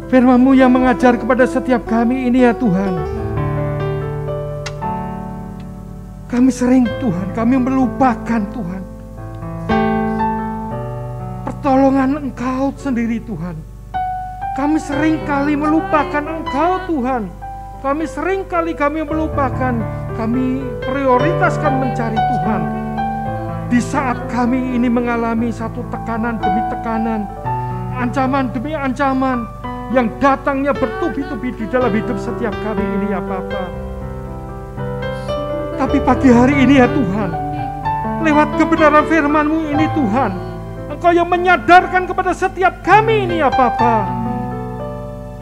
Firman-Mu yang mengajar kepada setiap kami ini ya Tuhan. Kami sering Tuhan, kami melupakan Tuhan pertolongan Engkau sendiri Tuhan. Kami sering kali melupakan Engkau Tuhan. Kami sering kali melupakan, kami prioritaskan mencari Tuhan. Di saat kami ini mengalami satu tekanan demi tekanan, ancaman demi ancaman, yang datangnya bertubi-tubi di dalam hidup setiap kami ini ya Bapa. Tapi pagi hari ini ya Tuhan, lewat kebenaran firman-Mu ini Tuhan, Engkau yang menyadarkan kepada setiap kami ini ya Bapa.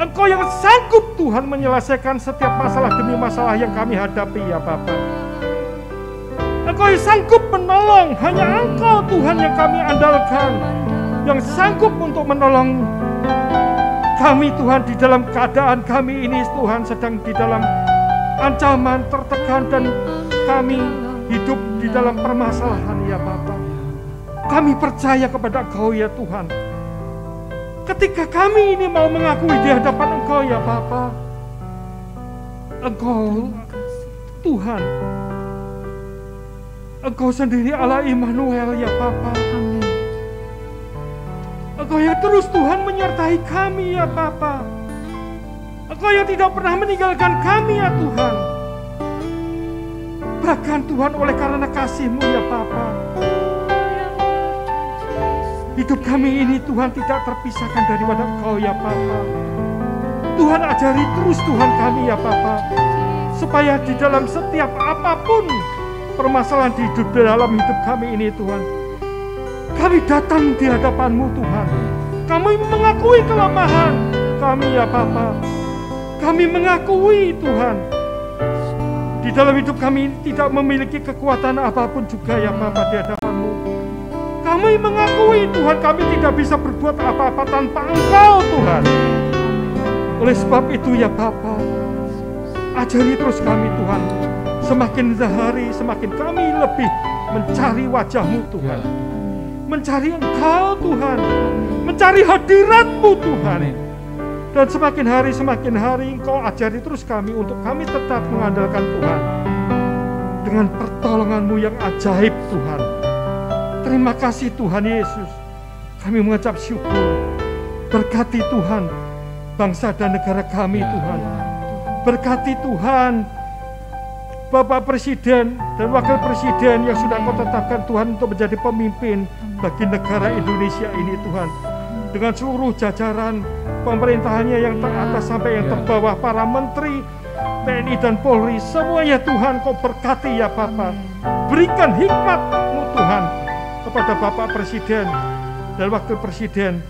Engkau yang sanggup Tuhan menyelesaikan setiap masalah demi masalah yang kami hadapi ya Bapa. Engkau yang sanggup menolong, hanya Engkau Tuhan yang kami andalkan, yang sanggup untuk menolong kami Tuhan di dalam keadaan kami ini Tuhan sedang di dalam ancaman, tertekan, dan kami hidup di dalam permasalahan ya Bapa. Kami percaya kepada Engkau ya Tuhan. Ketika kami ini mau mengakui di hadapan Engkau ya Bapa, Engkau Tuhan, Engkau sendiri Allah Immanuel ya Bapa. Engkau yang terus Tuhan menyertai kami ya Bapa. Engkau yang tidak pernah meninggalkan kami ya Tuhan. Bahkan Tuhan oleh karena kasih-Mu ya Bapa, hidup kami ini Tuhan tidak terpisahkan daripada Engkau ya Bapa. Tuhan ajari terus Tuhan kami ya Bapa, supaya di dalam setiap apapun permasalahan di dalam hidup kami ini Tuhan, kami datang di hadapan-Mu Tuhan. Kami mengakui kelemahan kami ya Bapa. Kami mengakui Tuhan, di dalam hidup kami tidak memiliki kekuatan apapun juga ya Bapa di hadapan-Mu. Kami mengakui Tuhan kami tidak bisa berbuat apa-apa tanpa Engkau Tuhan. Oleh sebab itu ya Bapa, ajari terus kami Tuhan. Semakin hari semakin kami lebih mencari wajah-Mu Tuhan, mencari Engkau Tuhan, mencari hadirat-Mu Tuhan. Dan semakin hari Engkau ajari terus kami untuk kami tetap mengandalkan Tuhan dengan pertolongan-Mu yang ajaib Tuhan. Terima kasih Tuhan Yesus. Kami mengucap syukur. Berkati Tuhan bangsa dan negara kami Tuhan. Berkati Tuhan Bapak Presiden dan Wakil Presiden yang sudah Kau tetapkan Tuhan untuk menjadi pemimpin bagi negara Indonesia ini Tuhan. Dengan seluruh jajaran pemerintahannya yang teratas sampai yang terbawah, para menteri, TNI dan Polri, semuanya Tuhan Kau berkati ya Bapa. Berikan hikmat-Mu Tuhan kepada Bapak Presiden dan Wakil Presiden,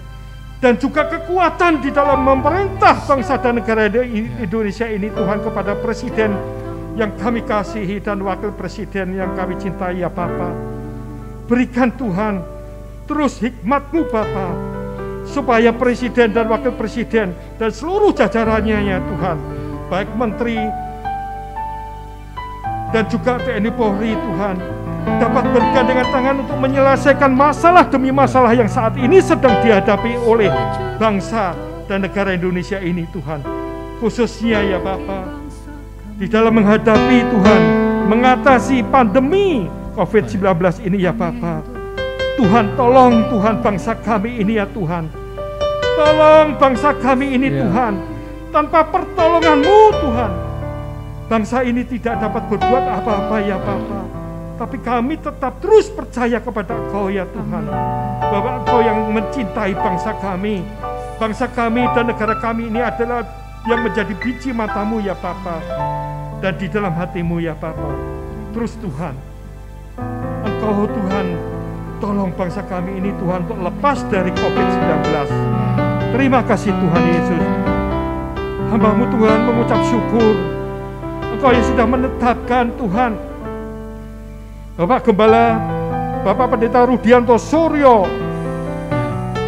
dan juga kekuatan di dalam memerintah bangsa dan negara Indonesia ini Tuhan, kepada Presiden yang kami kasihi dan Wakil Presiden yang kami cintai ya Bapa. Berikan Tuhan terus hikmat-Mu Bapa, supaya Presiden dan Wakil Presiden dan seluruh jajarannya ya Tuhan, baik menteri dan juga TNI Polri Tuhan, dapat bergandengan tangan untuk menyelesaikan masalah demi masalah yang saat ini sedang dihadapi oleh bangsa dan negara Indonesia ini Tuhan. Khususnya ya Bapa, di dalam menghadapi Tuhan, mengatasi pandemi COVID-19 ini ya Bapa. Tuhan tolong Tuhan bangsa kami ini ya Tuhan. Tolong bangsa kami ini Tuhan. Tanpa pertolongan-Mu Tuhan, bangsa ini tidak dapat berbuat apa-apa ya Bapa. Tapi kami tetap terus percaya kepada Engkau ya Tuhan, bahwa Engkau yang mencintai bangsa kami. Bangsa kami dan negara kami ini adalah yang menjadi biji mata-Mu ya Bapa, dan di dalam hati-Mu ya Bapa. Terus Tuhan, Engkau Tuhan tolong bangsa kami ini Tuhan untuk lepas dari COVID-19. Terima kasih Tuhan Yesus. Hamba-Mu Tuhan mengucap syukur, Engkau yang sudah menetapkan Tuhan Bapak Gembala, Bapak Pendeta Rudianto Suryo,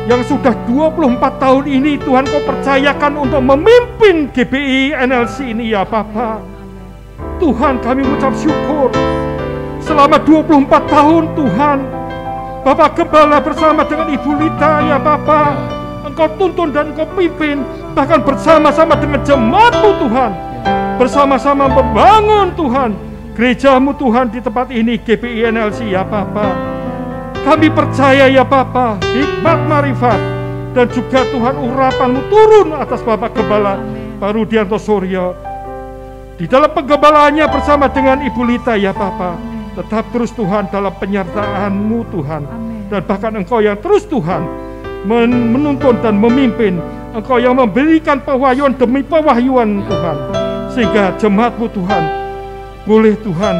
yang sudah 24 tahun ini Tuhan Kau percayakan untuk memimpin GBI NLC ini ya Bapak. Tuhan kami mengucap syukur, selama 24 tahun Tuhan, Bapak Gembala bersama dengan Ibu Lita ya Bapak, Engkau tuntun dan Engkau pimpin, bahkan bersama-sama dengan jemaat-Mu Tuhan, bersama-sama membangun Tuhan gereja-Mu Tuhan di tempat ini, GBI NLC ya Bapa. Kami percaya ya Bapa, hikmat marifat dan juga Tuhan urapan-Mu turun atas Bapak Gembala Pak Rudianto Suryo di dalam penggembalaannya bersama dengan Ibu Lita ya Bapa. Tetap terus Tuhan dalam penyertaan-Mu Tuhan, dan bahkan Engkau yang terus Tuhan menuntun dan memimpin, Engkau yang memberikan pewahyuan demi pewahyuan Tuhan, sehingga jemaat-Mu Tuhan boleh Tuhan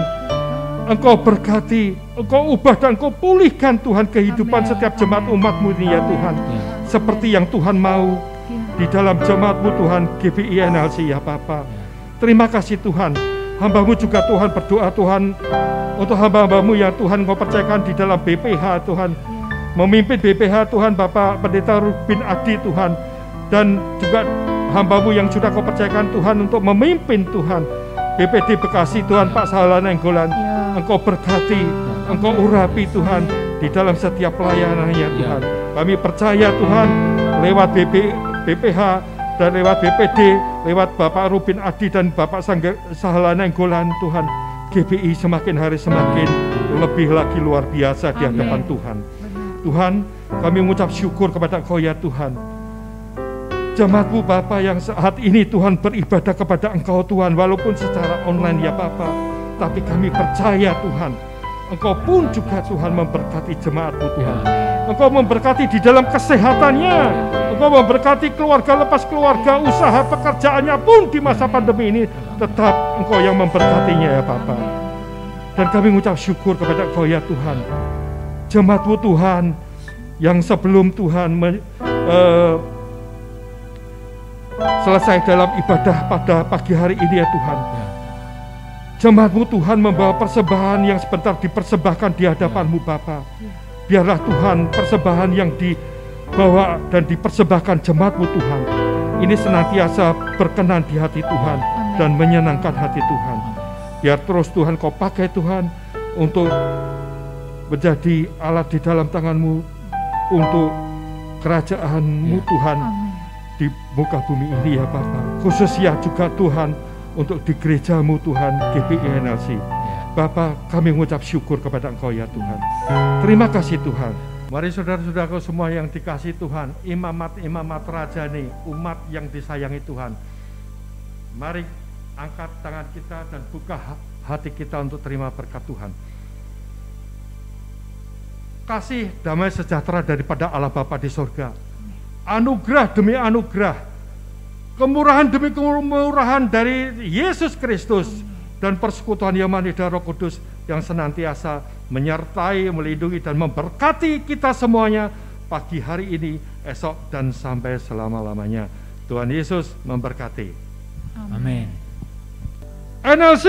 Engkau berkati, Engkau ubah dan Engkau pulihkan Tuhan kehidupan setiap jemaat umat-Mu ini ya Tuhan. Seperti yang Tuhan mau di dalam jemaat-Mu Tuhan GBI NLC ya Bapa. Terima kasih Tuhan. Hamba-Mu juga Tuhan berdoa Tuhan untuk hamba-hamba-Mu yang Tuhan Engkau percayakan di dalam BPH Tuhan. Memimpin BPH Tuhan Bapak Pendeta Rubin Adi Tuhan. Dan juga hamba-Mu yang sudah Kau percayakan Tuhan untuk memimpin Tuhan BPD Bekasi Tuhan Pak Sahala Nenggolan. Engkau berkati, Engkau urapi Tuhan di dalam setiap pelayanannya Tuhan. Kami percaya Tuhan lewat BPH dan lewat BPD, lewat Bapak Rubin Adi dan Bapak Sahala Nenggolan Tuhan, GBI semakin hari semakin lebih lagi luar biasa di hadapan Tuhan. Tuhan, kami mengucap syukur kepada Engkau ya Tuhan. Jemaat-Mu Bapa yang saat ini Tuhan beribadah kepada Engkau Tuhan, walaupun secara online ya Bapa, tapi kami percaya Tuhan, Engkau pun juga Tuhan memberkati jemaat-Mu Tuhan. Engkau memberkati di dalam kesehatannya, Engkau memberkati keluarga lepas keluarga, usaha pekerjaannya pun di masa pandemi ini tetap Engkau yang memberkatinya ya Bapa. Dan kami mengucap syukur kepada Engkau ya Tuhan. Jemaat-Mu Tuhan yang sebelum Tuhan selesai dalam ibadah pada pagi hari ini ya Tuhan. Jemaat-Mu Tuhan membawa persembahan yang sebentar dipersembahkan di hadapan-Mu Bapa. Biarlah Tuhan persembahan yang dibawa dan dipersembahkan jemaat-Mu Tuhan ini senantiasa berkenan di hati Tuhan dan menyenangkan hati Tuhan. Biar terus Tuhan Kau pakai Tuhan untuk menjadi alat di dalam tangan-Mu untuk kerajaan-Mu Tuhan di muka bumi ini ya Bapa. Khususnya juga Tuhan untuk di gereja-Mu Tuhan GBI NLC. Bapa, kami mengucap syukur kepada Engkau ya Tuhan. Terima kasih Tuhan. Mari saudara-saudaraku semua yang dikasih Tuhan, imamat-imamat rajani, umat yang disayangi Tuhan. Mari angkat tangan kita dan buka hati kita untuk terima berkat Tuhan. Kasih damai sejahtera daripada Allah Bapa di surga, anugerah demi anugerah, kemurahan demi kemurahan dari Yesus Kristus, dan persekutuan yang manis Roh Kudus yang senantiasa menyertai, melindungi dan memberkati kita semuanya pagi hari ini, esok dan sampai selama-lamanya. Tuhan Yesus memberkati. Amin. NLC,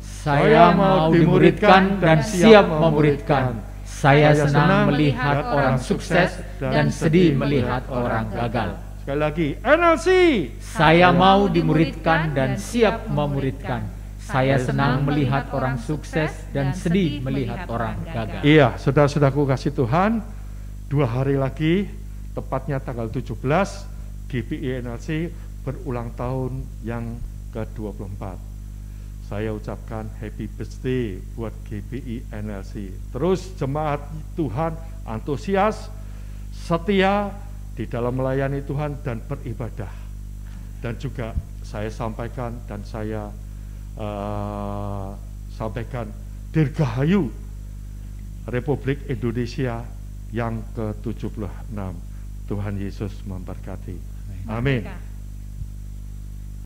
saya mau dimuridkan dan siap memuridkan. Saya senang melihat orang sukses dan sedih melihat orang gagal. Sekali lagi, NLC, saya mau dimuridkan dan siap memuridkan. Saya senang melihat orang sukses dan sedih melihat orang gagal. Iya, saudara-saudaraku kasih Tuhan, 2 hari lagi, tepatnya tanggal 17, GBI NLC berulang tahun yang ke-24. Saya ucapkan happy birthday buat GBI NLC. Terus jemaat Tuhan antusias, setia di dalam melayani Tuhan dan beribadah. Dan juga saya sampaikan dan saya sampaikan Dirgahayu Republik Indonesia yang ke-76. Tuhan Yesus memberkati. Amin.